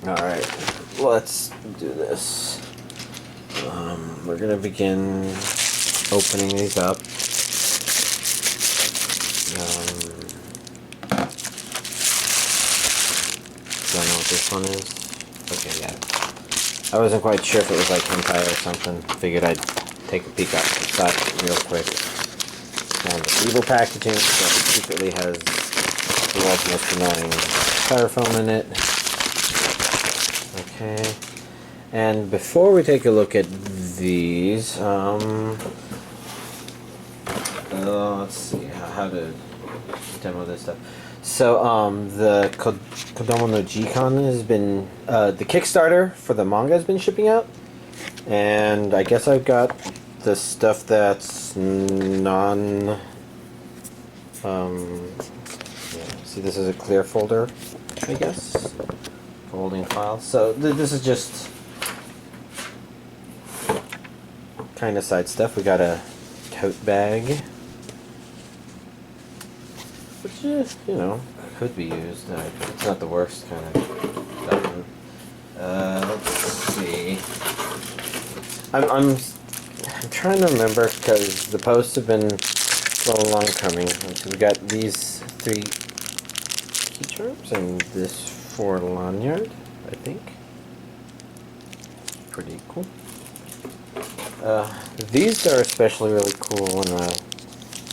Alright, let's do this. We're gonna begin opening these up. Don't know what this one is. Okay, yeah. I wasn't quite sure if it was like hentai or something. Figured I'd take a peek out the side real quick. And the evil packaging, so it secretly has the world's most annoying styrofoam in it. Okay. And before we take a look at these, let's see how to demo this stuff. So, the Kodomo no Jikan has been, the Kickstarter for the manga has been shipping out. And I guess I've got the stuff that's yeah, see, this is a clear folder, I guess. Holding files. So, this is just kind of side stuff. We got a tote bag, which is, you know, could be used. It's not the worst kind of stuff. Let's see. I'm trying to remember because the posts have been a little long coming. So we got these 3 key charms and this 4 lanyard, I think. Pretty cool. These are especially really cool when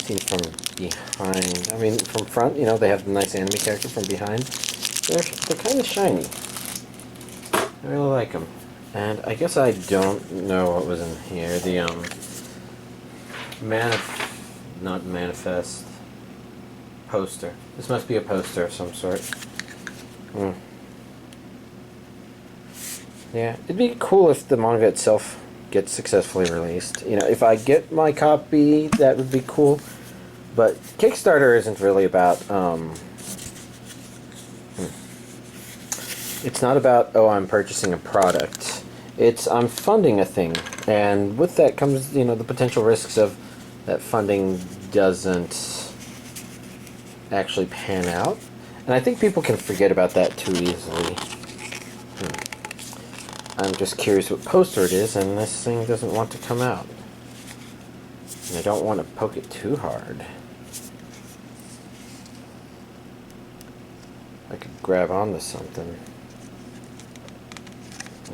seen from behind. I mean, from front, you know, they have the nice anime character. From behind, they're kind of shiny. I really like them. And I guess I don't know what was in here. The not manifest poster. This must be a poster of some sort. Yeah, it'd be cool if the manga itself gets successfully released. You know, if I get my copy, that would be cool. But Kickstarter isn't really about, it's not about, oh, I'm purchasing a product. It's, I'm funding a thing. And with that comes, you know, the potential risks of that funding doesn't actually pan out. And I think people can forget about that too easily. I'm just curious what poster it is, and this thing doesn't want to come out. And I don't want to poke it too hard. I could grab onto something.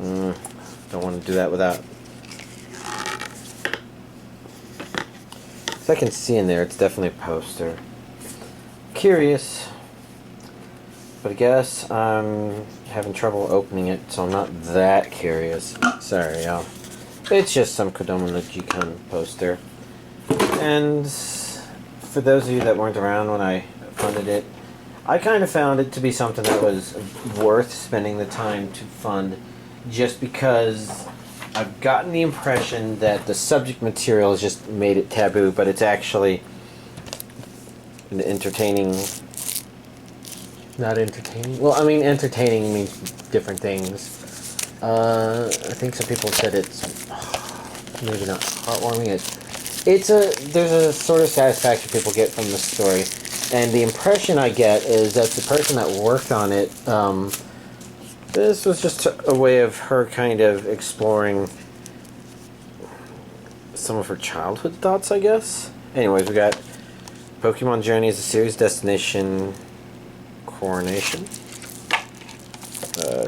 Don't want to do that without. So I can see in there, it's definitely a poster. Curious. But I guess I'm having trouble opening it, so I'm not that curious. Sorry, y'all. It's just some Kodomo no Jikan poster. And for those of you that weren't around when I funded it, I kind of found it to be something that was worth spending the time to fund, just because I've gotten the impression that the subject material has just made it taboo, but it's actually an entertaining... Not entertaining? Well, I mean, entertaining means different things. I think some people said it's maybe not heartwarming. There's a sort of satisfaction people get from the story. And the impression I get is that the person that worked on it, this was just a way of her kind of exploring some of her childhood thoughts, I guess. Anyways, we got Pokemon Journey as a series destination... Coronation.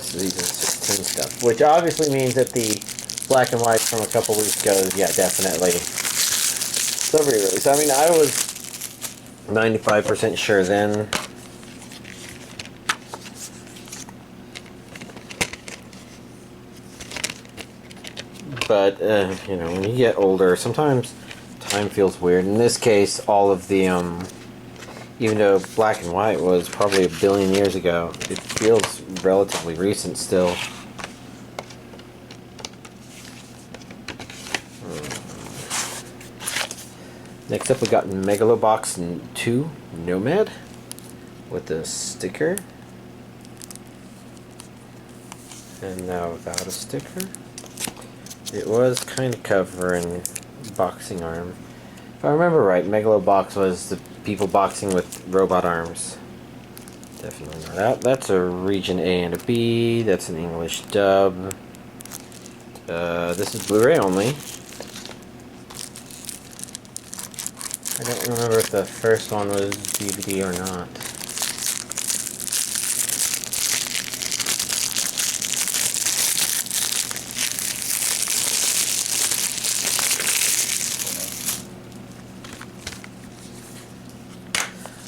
Season 16 stuff, which obviously means that the black and white from a couple weeks ago is, yeah, definitely the re-release. I mean, I was 95% sure then. But, you know, when you get older, sometimes time feels weird. In this case, all of the, even though black and white was probably 1 billion years ago, it feels relatively recent still. Next up we got Megalobox 2 Nomad with a sticker. And now without a sticker. It was kind of covering boxing arm. If I remember right, Megalobox was the people boxing with robot arms. Definitely not out. That's a region A and a B. That's an English dub. This is Blu-ray only. I don't remember if the first one was DVD or not.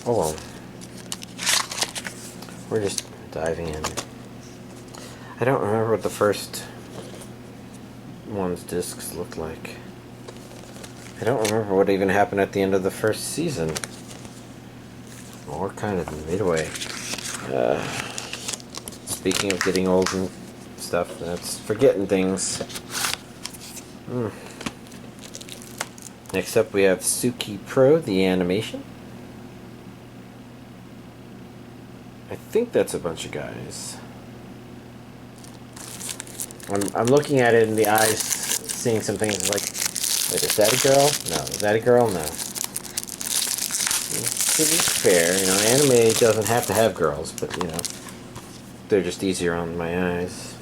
Oh well. We're just diving in. I don't remember what the first one's discs looked like. I don't remember what even happened at the end of the first season. Or kind of midway. Speaking of getting old and stuff, that's forgetting things. Next up we have Tsukipro the Animation. I think that's a bunch of guys. I'm looking at it in the eyes, seeing some things like, wait, is that a girl? No. Is that a girl? No. To be fair, you know, anime doesn't have to have girls, but, you know, they're just easier on my eyes.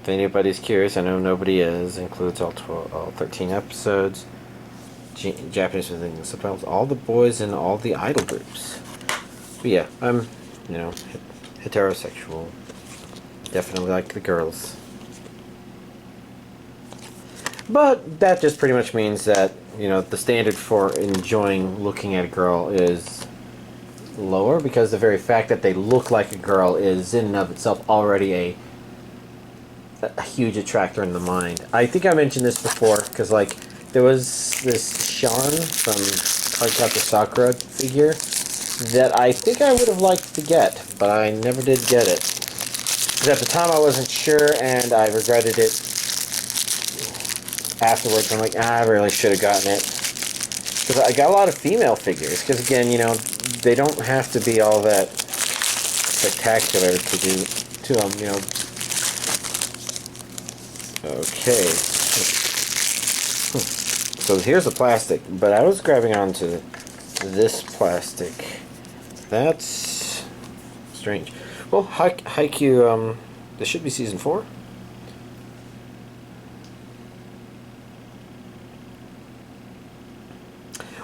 If anybody's curious, I know nobody is. Includes all 13 episodes. Japanese with English subtitles. All the boys in all the idol groups. But yeah, I'm, you know, heterosexual. Definitely like the girls. But that just pretty much means that, you know, the standard for enjoying looking at a girl is lower, because the very fact that they look like a girl is in and of itself already a huge attractor in the mind. I think I mentioned this before, because, like, there was this Sean from Cardcaptor Sakura figure that I think I would have liked to get, but I never did get it. Because at the time I wasn't sure, and I regretted it afterwards. I'm like, I really should have gotten it. Because I got a lot of female figures, because again, you know, they don't have to be all that spectacular to do to them, you know. Okay. So here's the plastic, but I was grabbing onto this plastic. That's strange. Well, Haikyu, this should be season 4.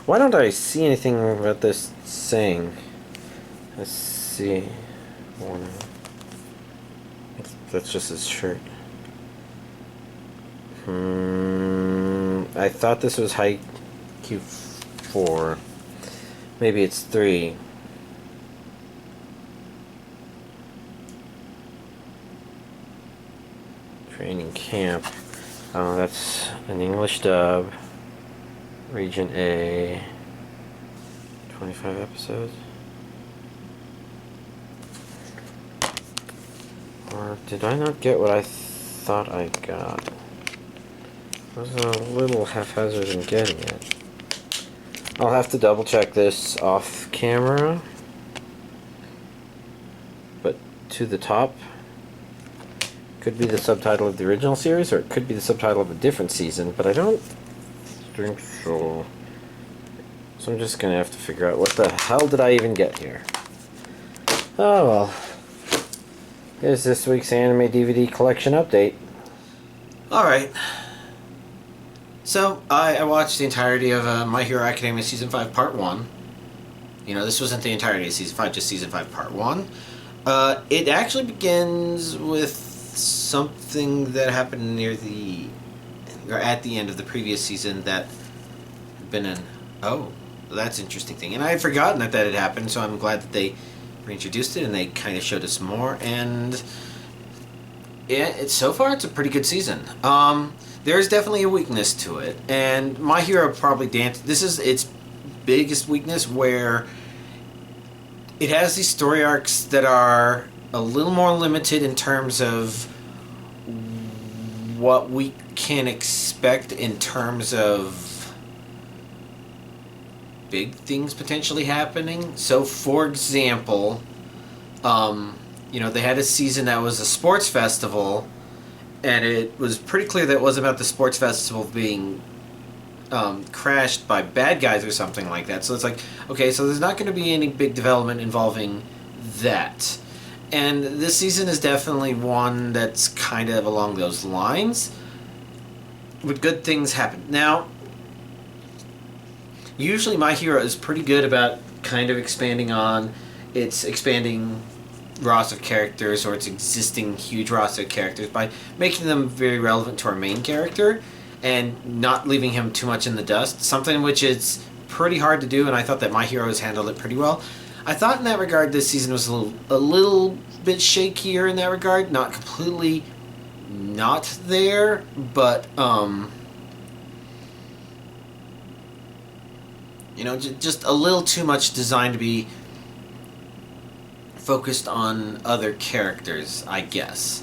Why don't I see anything about this saying? Let's see. That's just his shirt. I thought this was Haikyu 4. Maybe it's 3. Training camp. Oh, that's an English dub. Region A. 25 episodes. Or did I not get what I thought I got? I was a little haphazard in getting it. I'll have to double check this off camera. But to the top could be the subtitle of the original series, or it could be the subtitle of a different season, but I don't think so. So I'm just gonna have to figure out what the hell did I even get here. Oh well. Here's this week's anime DVD collection update. Alright. So, I watched the entirety of My Hero Academia Season 5 Part 1. You know, this wasn't the entirety of Season 5, just Season 5 Part 1. It actually begins with something that happened near the... or at the end of the previous season that had been an... oh, that's an interesting thing. And I had forgotten that had happened, so I'm glad that they reintroduced it and they kind of showed us more. And yeah, so far it's a pretty good season. There's definitely a weakness to it, and My Hero probably this is its biggest weakness, where it has these story arcs that are a little more limited in terms of what we can expect in terms of big things potentially happening. So, for example, you know, they had a season that was a sports festival, and it was pretty clear that it wasn't about the sports festival being crashed by bad guys or something like that. So it's like, okay, so there's not going to be any big development involving that. And this season is definitely one that's kind of along those lines. But good things happen. Now, usually My Hero is pretty good about kind of expanding on its expanding roster of characters or its existing huge roster of characters by making them very relevant to our main character and not leaving him too much in the dust, something which is pretty hard to do, and I thought that My Hero has handled it pretty well. I thought in that regard this season was a little bit shakier in that regard, not completely not there, but you know, just a little too much designed to be focused on other characters, I guess.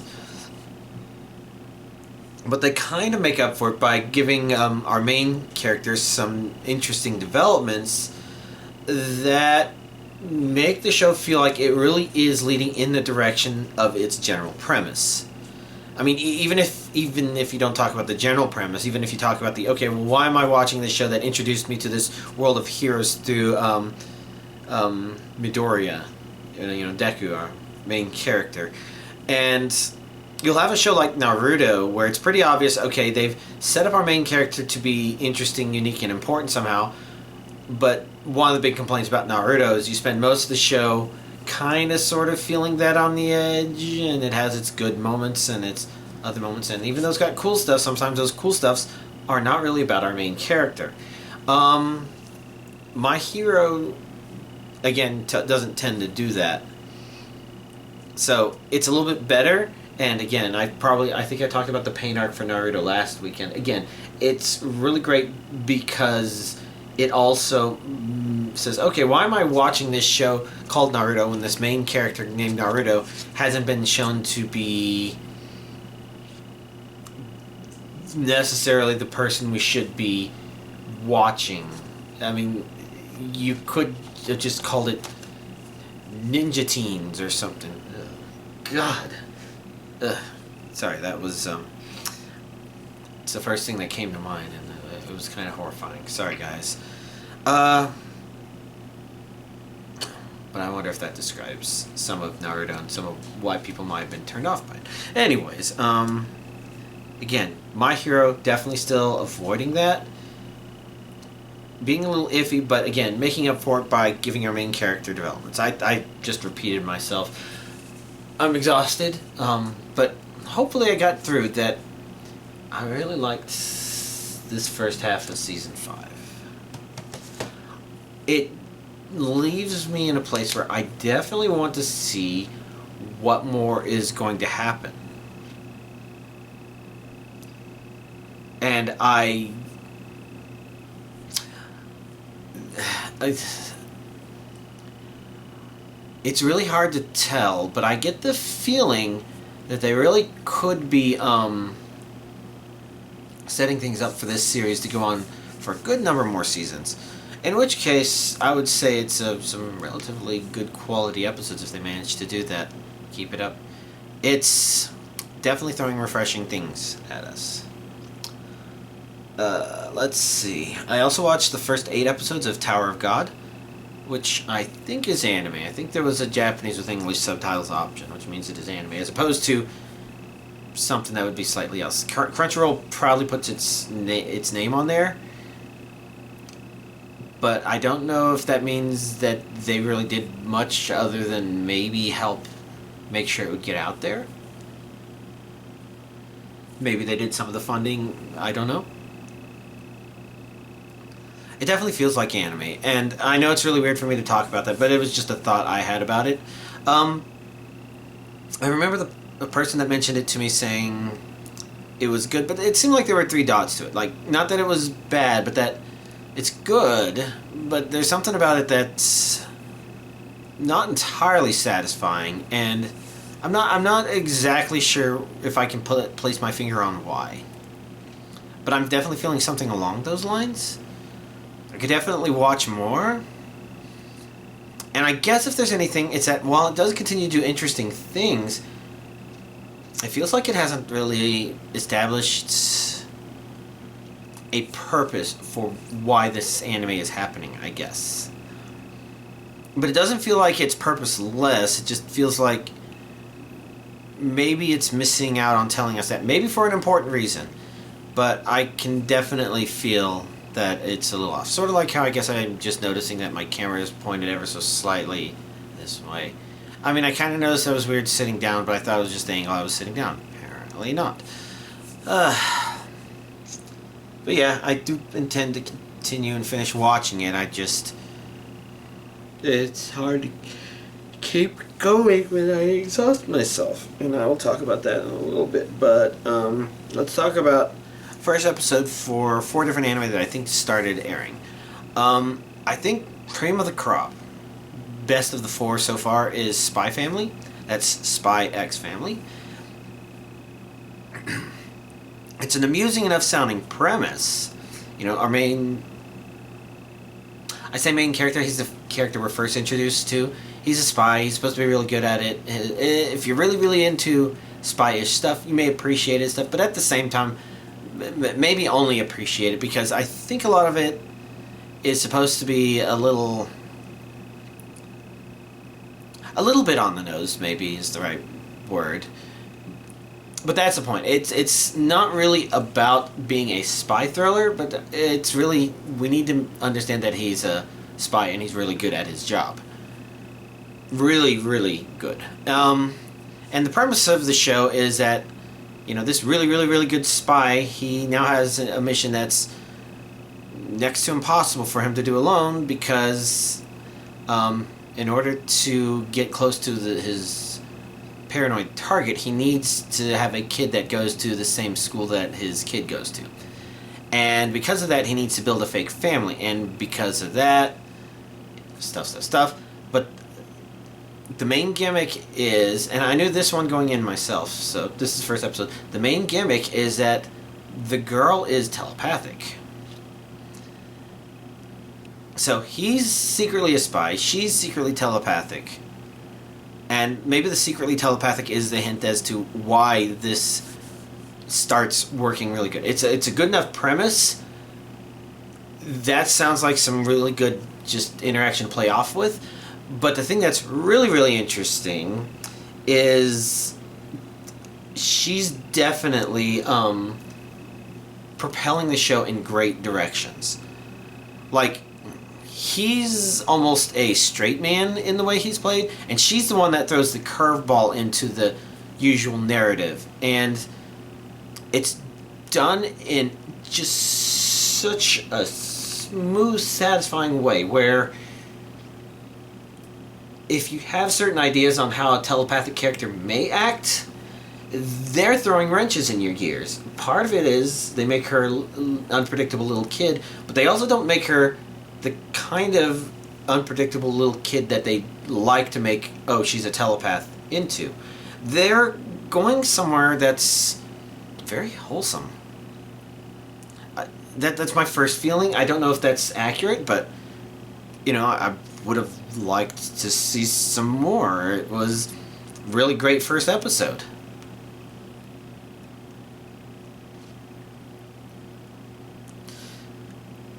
But they kind of make up for it by giving our main characters some interesting developments that make the show feel like it really is leading in the direction of its general premise. I mean, even if you don't talk about the general premise, even if you talk about the, okay, well, why am I watching this show that introduced me to this world of heroes through Midoriya, you know, Deku, our main character, and you'll have a show like Naruto where it's pretty obvious, okay, they've set up our main character to be interesting, unique, and important somehow, but one of the big complaints about Naruto is you spend most of the show kind of sort of feeling that on the edge, and it has its good moments and its other moments, and even though it's got cool stuff, sometimes those cool stuffs are not really about our main character. My Hero, again, doesn't tend to do that. So it's a little bit better. And again, I think I talked about the pain arc for Naruto last weekend. Again, it's really great because it also says, okay, why am I watching this show called Naruto when this main character named Naruto hasn't been shown to be necessarily the person we should be watching? I mean, you could have just called it Ninja Teens or something. God. Sorry, that was it's the first thing that came to mind, and it was kind of horrifying. Sorry, guys. But I wonder if that describes some of Naruto and some of why people might have been turned off by it. Anyways, again, My Hero definitely still avoiding that, being a little iffy, but again, making up for it by giving our main character developments. I just repeated myself. I'm exhausted, but hopefully I got through that. I really liked this first half of Season 5. It leaves me in a place where I definitely want to see what more is going to happen. And it's really hard to tell, but I get the feeling that they really could be setting things up for this series to go on for a good number more seasons. In which case, I would say it's some relatively good quality episodes if they manage to do that. Keep it up. It's definitely throwing refreshing things at us. Let's see. I also watched the first 8 episodes of Tower of God, which I think is anime. I think there was a Japanese with English subtitles option, which means it is anime, as opposed to something that would be slightly else. Crunchyroll probably puts its name on there, but I don't know if that means that they really did much other than maybe help make sure it would get out there. Maybe they did some of the funding, I don't know. It definitely feels like anime, and I know it's really weird for me to talk about that, but it was just a thought I had about it. I remember the person that mentioned it to me saying it was good, but it seemed like there were 3 dots to it. Like, not that it was bad, but that it's good, but there's something about it that's not entirely satisfying, and I'm not exactly sure if I can place my finger on why. But I'm definitely feeling something along those lines. I could definitely watch more. And I guess if there's anything, it's that while it does continue to do interesting things, it feels like it hasn't really established a purpose for why this anime is happening, I guess. But it doesn't feel like it's purposeless. It just feels like maybe it's missing out on telling us that. Maybe for an important reason. But I can definitely feel that it's a little off. Sort of like how I guess I'm just noticing that my camera is pointed ever so slightly this way. I mean, I kind of noticed I was weird sitting down, but I thought it was just the angle I was sitting down. Apparently not. But yeah, I do intend to continue and finish watching it. It's hard to keep going when I exhaust myself. And I will talk about that in a little bit. But let's talk about first episode for 4 different anime that I think started airing. I think cream of the crop, best of the 4 so far, is Spy Family. That's Spy X Family. It's an amusing enough sounding premise. You know, our main... I say main character, he's the character we're first introduced to. He's a spy, he's supposed to be really good at it. If you're really, really into spy-ish stuff, you may appreciate his stuff, but at the same time, maybe only appreciate it, because I think a lot of it is supposed to be a little bit on the nose, maybe is the right word. But that's the point. It's not really about being a spy thriller, but it's really, we need to understand that he's a spy and he's really good at his job. Really, really good. And the premise of the show is that, you know, this really, really, really good spy, he now has a mission that's next to impossible for him to do alone, because in order to get close to his paranoid target, he needs to have a kid that goes to the same school that his kid goes to. And because of that, he needs to build a fake family. And because of that, stuff. But the main gimmick is, and I knew this one going in myself, so this is the first episode. The main gimmick is that the girl is telepathic. So he's secretly a spy, she's secretly telepathic. And maybe the secretly telepathic is the hint as to why this starts working really good. It's a good enough premise. That sounds like some really good just interaction to play off with. But the thing that's really, really interesting is she's definitely propelling the show in great directions. Like, he's almost a straight man in the way he's played, and she's the one that throws the curveball into the usual narrative. And it's done in just such a smooth, satisfying way, where if you have certain ideas on how a telepathic character may act, they're throwing wrenches in your gears. Part of it is they make her an unpredictable little kid, but they also don't make her the kind of unpredictable little kid that they like to make, oh, she's a telepath, into. They're going somewhere that's very wholesome. That's my first feeling. I don't know if that's accurate, but, you know, I would have liked to see some more. It was a really great first episode.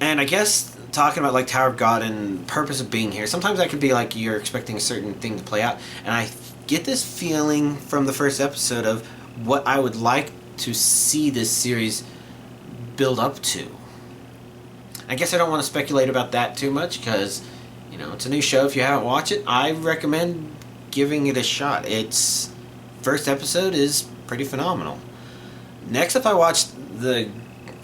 And I guess talking about like Tower of God and purpose of being here, sometimes that could be like you're expecting a certain thing to play out, and I get this feeling from the first episode of what I would like to see this series build up to. I guess I don't want to speculate about that too much, because, you know, it's a new show. If you haven't watched it, I recommend giving it a shot. Its first episode is pretty phenomenal. Next up, I watched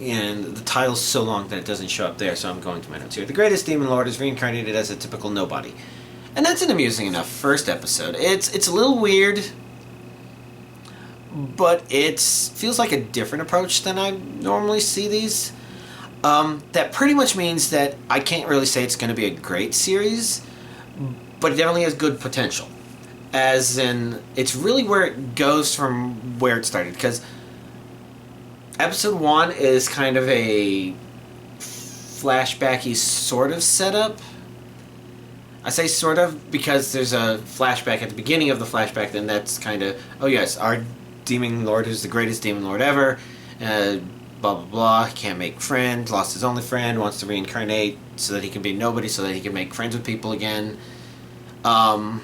and the title's so long that it doesn't show up there, so I'm going to my notes here. The Greatest Demon Lord is reincarnated as a typical nobody. And that's an amusing enough first episode. It's a little weird, but it feels like a different approach than I normally see these. That pretty much means that I can't really say it's going to be a great series, but it definitely has good potential. As in, it's really where it goes from where it started, because Episode 1 is kind of a flashbacky sort of setup. I say sort of because there's a flashback at the beginning of the flashback, then that's kind of, oh yes, our Demon Lord, who's the greatest Demon Lord ever, blah blah blah. He can't make friends, lost his only friend, wants to reincarnate so that he can be nobody, so that he can make friends with people again. And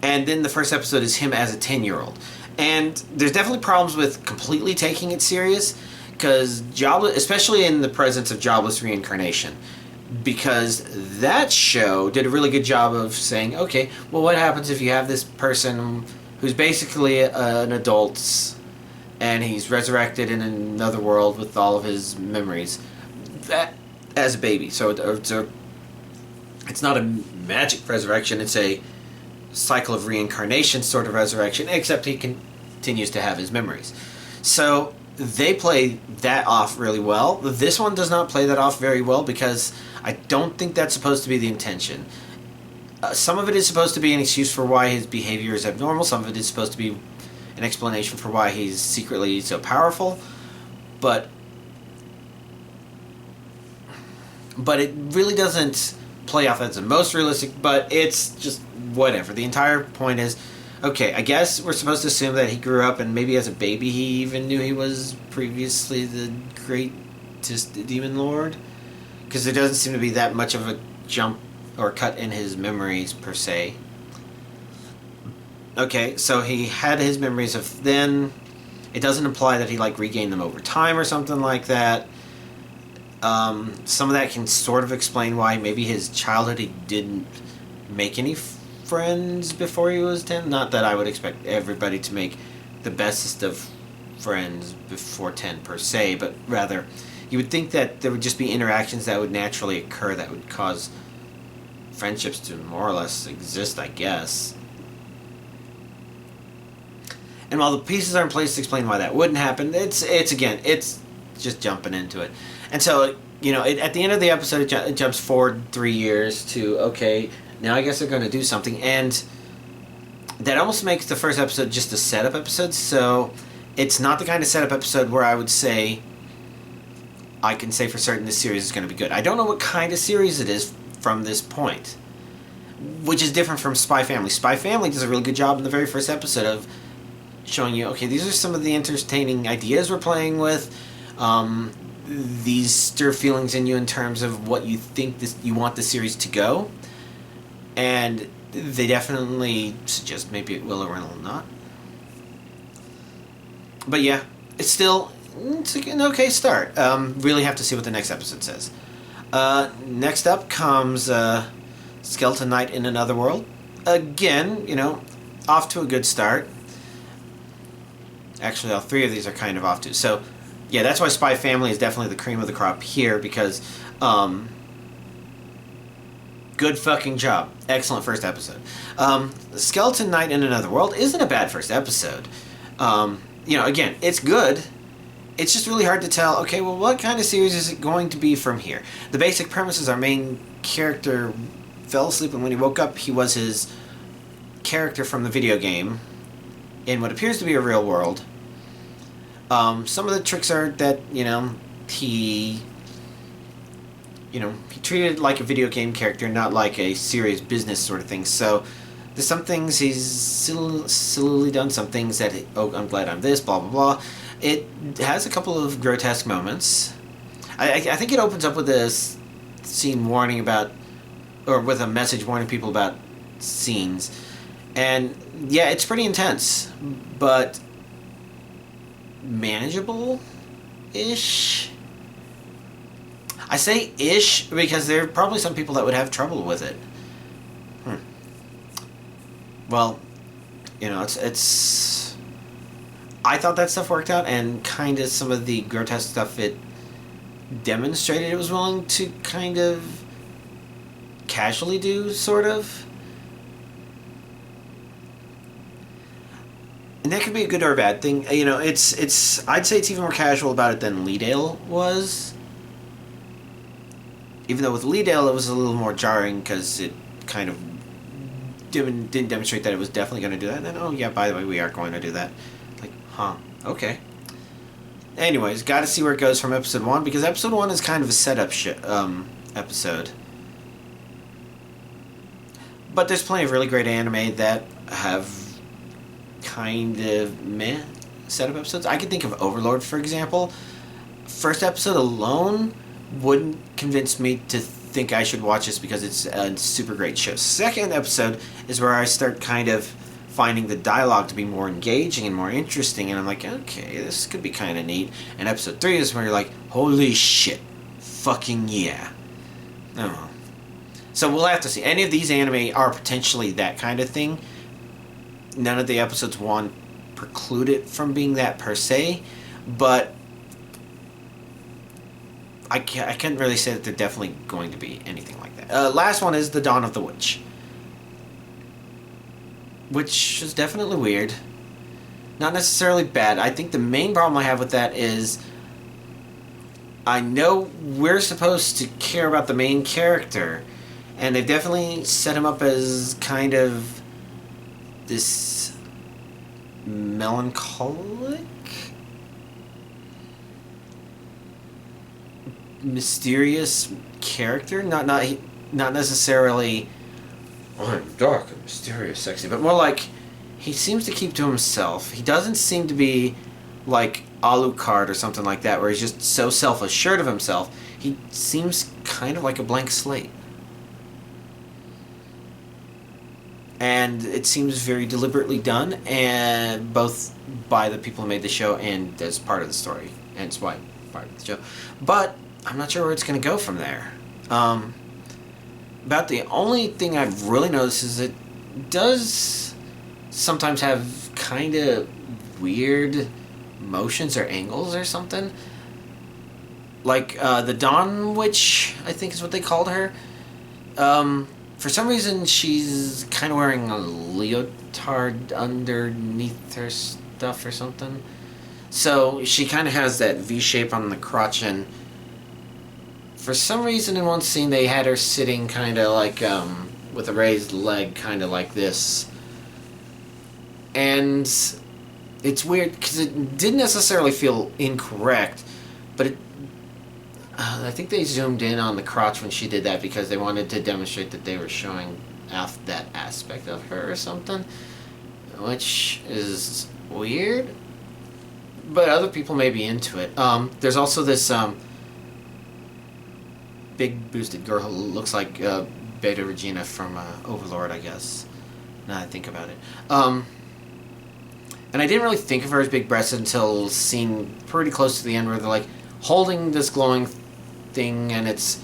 then the first episode is him as a 10-year-old. And there's definitely problems with completely taking it serious, because especially in the presence of jobless reincarnation, because that show did a really good job of saying, okay, well, what happens if you have this person who's basically an adult, and he's resurrected in another world with all of his memories as a baby. So it's not a magic resurrection, it's a cycle of reincarnation sort of resurrection, except he continues to have his memories. So they play that off really well. This one does not play that off very well, because I don't think that's supposed to be the intention. Some of it is supposed to be an excuse for why his behavior is abnormal. Some of it is supposed to be an explanation for why he's secretly so powerful. But it really doesn't play off as the most realistic, but it's just whatever. The entire point is, okay, I guess we're supposed to assume that he grew up, and maybe as a baby he even knew he was previously the greatest demon lord, because there doesn't seem to be that much of a jump or cut in his memories per se. Okay, so he had his memories of then. It doesn't imply that he regained them over time or something like that. Some of that can sort of explain why maybe his childhood he didn't make any friends before he was 10. Not that I would expect everybody to make the bestest of friends before 10 per se, but rather you would think that there would just be interactions that would naturally occur that would cause friendships to more or less exist, I guess. And while the pieces are in place to explain why that wouldn't happen, it's just jumping into it. And so, at the end of the episode, it jumps forward 3 years to, okay, now I guess they're going to do something. And that almost makes the first episode just a setup episode. So it's not the kind of setup episode where I would say, I can say for certain this series is going to be good. I don't know what kind of series it is from this point, which is different from Spy Family. Spy Family does a really good job in the very first episode of showing you, okay, these are some of the entertaining ideas we're playing with. These stir feelings in you in terms of what you think you want the series to go. And they definitely suggest maybe it will or will not. But yeah, it's an okay start. Really have to see what the next episode says. Next up comes Skeleton Knight in Another World. Again, off to a good start. Actually, all three of these are kind of off to. So, yeah, that's why Spy Family is definitely the cream of the crop here, because good fucking job. Excellent first episode. Skeleton Knight in Another World isn't a bad first episode. Again, it's good. It's just really hard to tell, okay, well, what kind of series is it going to be from here? The basic premise is our main character fell asleep, and when he woke up, he was his character from the video game in what appears to be a real world. Some of the tricks are that, he treated it like a video game character, not like a serious business sort of thing. So there's some things he's sillily done, some things that, I'm glad I'm this, blah, blah, blah. It has a couple of grotesque moments. I think it opens up with a scene warning about, or with a message warning people about scenes. And yeah, it's pretty intense, but manageable-ish. I say ish because there are probably some people that would have trouble with it. Well, it's I thought that stuff worked out, and kind of some of the grotesque stuff it demonstrated it was willing to kind of casually do, sort of. And that could be a good or a bad thing. It's I'd say it's even more casual about it than Leadale was. Even though with Leadale it was a little more jarring because it kind of didn't demonstrate that it was definitely going to do that. And then, oh yeah, by the way, we are going to do that. Okay. Anyways, got to see where it goes from episode 1, because episode 1 is kind of a setup episode. But there's plenty of really great anime that have kind of meh setup episodes. I could think of Overlord, for example. First episode alone wouldn't convince me to think I should watch this because it's a super great show. Second episode is where I start kind of finding the dialogue to be more engaging and more interesting, and I'm like, okay, this could be kind of neat. And episode 3 is where you're like, holy shit, fucking yeah. Oh. So we'll have to see. Any of these anime are potentially that kind of thing. None of the episodes one preclude it from being that per se, but I can't really say that they're definitely going to be anything like that. Last one is The Dawn of the Witch, which is definitely weird. Not necessarily bad. I think the main problem I have with that is I know we're supposed to care about the main character, and they've definitely set him up as kind of this melancholic, mysterious character. Not necessarily dark and mysterious, sexy, but more like he seems to keep to himself. He doesn't seem to be like Alucard or something like that, where he's just so self-assured of himself. He seems kind of like a blank slate. And it seems very deliberately done, and both by the people who made the show and as part of the story. And it's why part of the show. But I'm not sure where it's going to go from there. About the only thing I've really noticed is it does sometimes have kind of weird motions or angles or something. Like the Dawn Witch, I think is what they called her. For some reason, she's kind of wearing a leotard underneath her stuff or something. So she kind of has that V shape on the crotch, and for some reason in one scene they had her sitting kind of like with a raised leg, kind of like this. And it's weird because it didn't necessarily feel incorrect, but it I think they zoomed in on the crotch when she did that because they wanted to demonstrate that they were showing off that aspect of her or something, which is weird, but other people may be into it. There's also this big boosted girl who looks like Beta Regina from Overlord, I guess, now that I think about it. And I didn't really think of her as big breasted until seen pretty close to the end where they're like holding this glowing thing and it's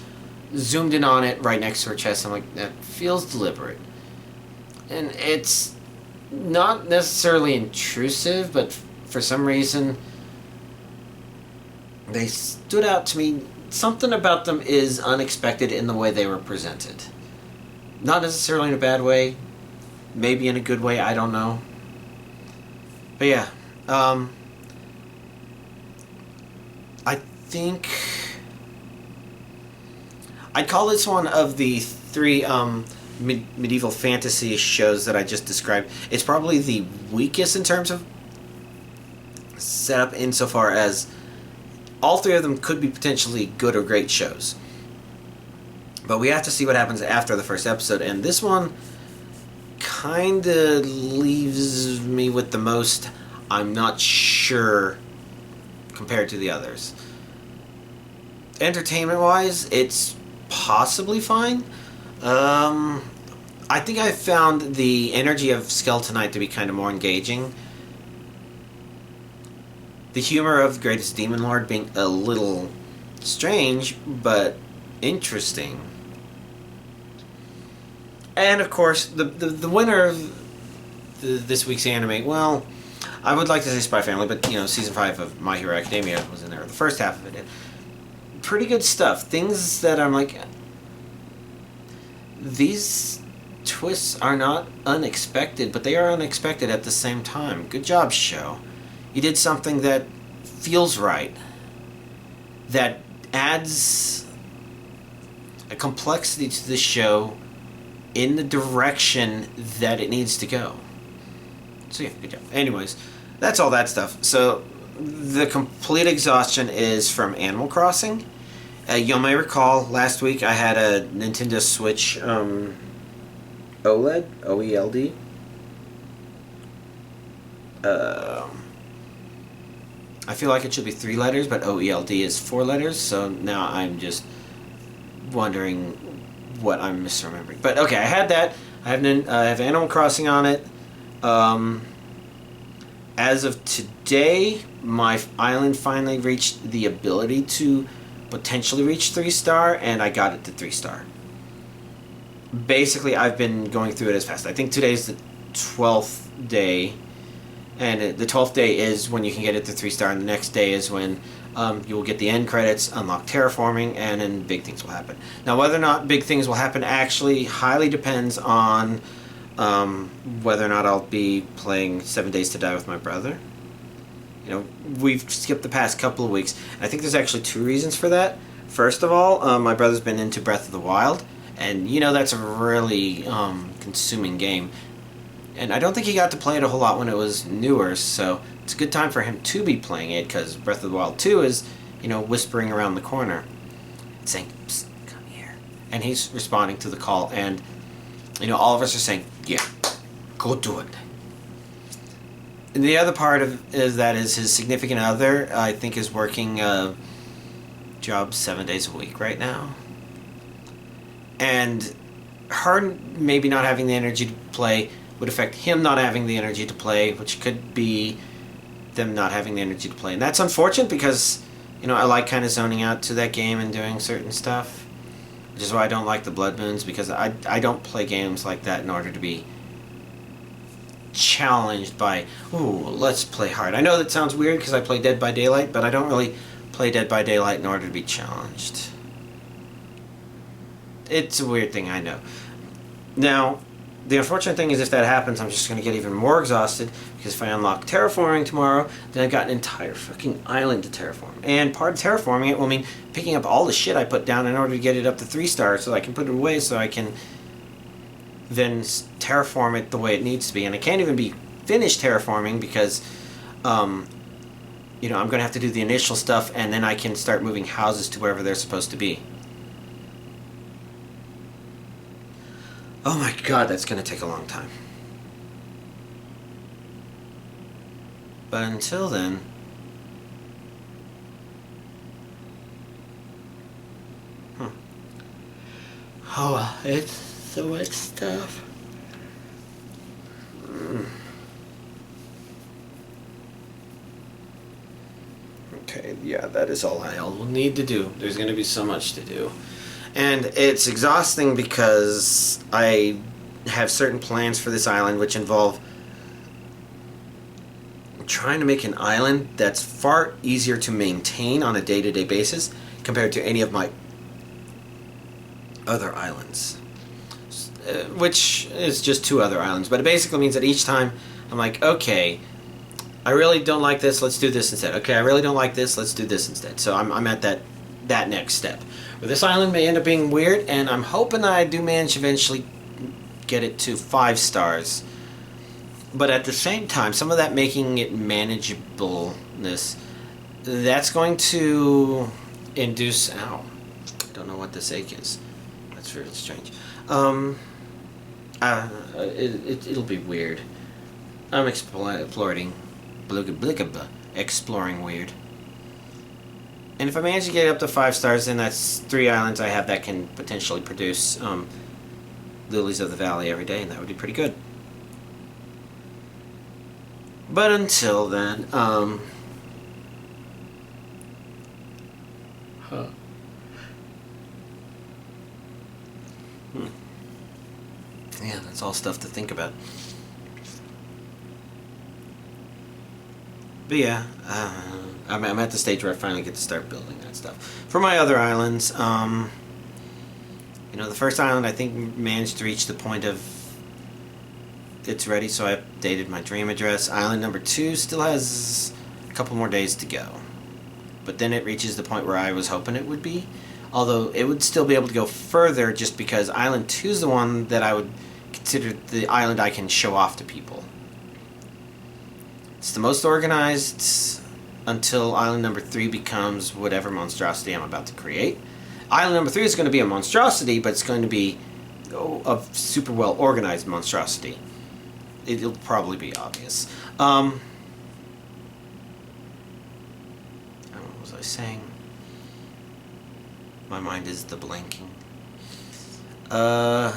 zoomed in on it right next to her chest. I'm like, that feels deliberate. And it's not necessarily intrusive, but for some reason they stood out to me. Something about them is unexpected in the way they were presented. Not necessarily in a bad way, maybe in a good way, I don't know. But yeah, I think I'd call this one of the 3 medieval fantasy shows that I just described. It's probably the weakest in terms of setup, insofar as all 3 of them could be potentially good or great shows. But we have to see what happens after the first episode, and this one kind of leaves me with the most I'm not sure compared to the others. Entertainment-wise, it's possibly fine. I think I found the energy of Skeletonite to be kind of more engaging. The humor of Greatest Demon Lord being a little strange, but interesting. And of course, the winner of this week's anime, well, I would like to say Spy Family, but you know, season 5 of My Hero Academia was in there, the first half of it. Pretty good stuff. Things that I'm like, these twists are not unexpected, but they are unexpected at the same time. Good job, show. You did something that feels right, that adds a complexity to the show in the direction that it needs to go. So yeah, good job. Anyways, that's all that stuff. So the complete exhaustion is from Animal Crossing. You may recall last week I had a Nintendo Switch OLED, OELD. I feel like it should be 3 letters, but OELD is 4 letters, so now I'm just wondering what I'm misremembering. But okay, I had that. I have Animal Crossing on it. As of today, my island finally reached the ability to potentially reach 3-star, and I got it to 3-star. Basically, I've been going through it as fast. I think today's the 12th day, and the 12th day is when you can get it to 3-star, and the next day is when you will get the end credits, unlock terraforming, and then big things will happen. Now, whether or not big things will happen actually highly depends on whether or not I'll be playing 7 Days to Die with my brother. You know, we've skipped the past couple of weeks. I think there's actually 2 reasons for that. First of all, my brother's been into Breath of the Wild, and you know that's a really consuming game. And I don't think he got to play it a whole lot when it was newer, so it's a good time for him to be playing it, because Breath of the Wild 2 is, you know, whispering around the corner, saying, "Psst, come here." And he's responding to the call, and, you know, all of us are saying, "Yeah, go do it." And the other part of is his significant other, I think, is working job 7 days a week right now. And her maybe not having the energy to play would affect him not having the energy to play, which could be them not having the energy to play. And that's unfortunate because, you know, I like kind of zoning out to that game and doing certain stuff. Which is why I don't like the Blood Moons, because I don't play games like that in order to be challenged by, ooh, let's play hard. I know that sounds weird because I play Dead by Daylight, but I don't really play Dead by Daylight in order to be challenged. It's a weird thing, I know. Now, the unfortunate thing is if that happens, I'm just going to get even more exhausted, because if I unlock terraforming tomorrow, then I've got an entire fucking island to terraform. And part of terraforming it will mean picking up all the shit I put down in order to get it up to 3-star so I can put it away so I can then terraform it the way it needs to be. And I can't even be finished terraforming because, you know, I'm going to have to do the initial stuff, and then I can start moving houses to wherever they're supposed to be. Oh my god, that's going to take a long time. But until then, oh well, it's so much stuff. Okay, yeah, that is all I'll need to do. There's going to be so much to do. And it's exhausting because I have certain plans for this island which involve trying to make an island that's far easier to maintain on a day-to-day basis compared to any of my other islands. Which is just 2 other islands. But it basically means that each time I'm like, okay, I really don't like this, let's do this instead. Okay, I really don't like this, let's do this instead. So I'm at that next step. But this island may end up being weird, and I'm hoping that I do manage eventually get it to 5 stars. But at the same time, some of that making it manageableness, that's going to induce... Ow. I don't know what this ache is. That's really strange. It'll be weird. I'm exploring weird. And if I manage to get up to 5 stars, then that's 3 islands I have that can potentially produce Lilies of the Valley every day, and that would be pretty good. But until then, yeah, that's all stuff to think about. But yeah, I'm at the stage where I finally get to start building that stuff. For my other islands, you know, the first island I think managed to reach the point of it's ready, so I updated my dream address. Island number 2 still has a couple more days to go. But then it reaches the point where I was hoping it would be. Although it would still be able to go further just because Island 2 is the one that I would consider the island I can show off to people. It's the most organized until Island number 3 becomes whatever monstrosity I'm about to create. Island number 3 is going to be a monstrosity, but it's going to be a super well organized monstrosity. It'll probably be obvious. saying? My mind is the blanking. Well,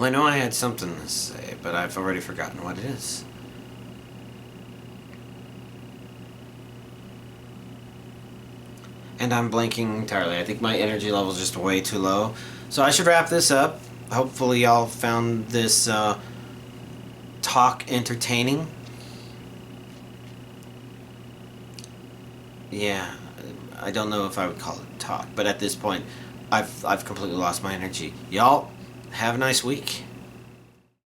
I know I had something to say, but I've already forgotten what it is. And I'm blanking entirely. I think my energy level is just way too low. So I should wrap this up. Hopefully y'all found this talk entertaining. Yeah, I don't know if I would call it talk, but at this point, I've completely lost my energy. Y'all, have a nice week.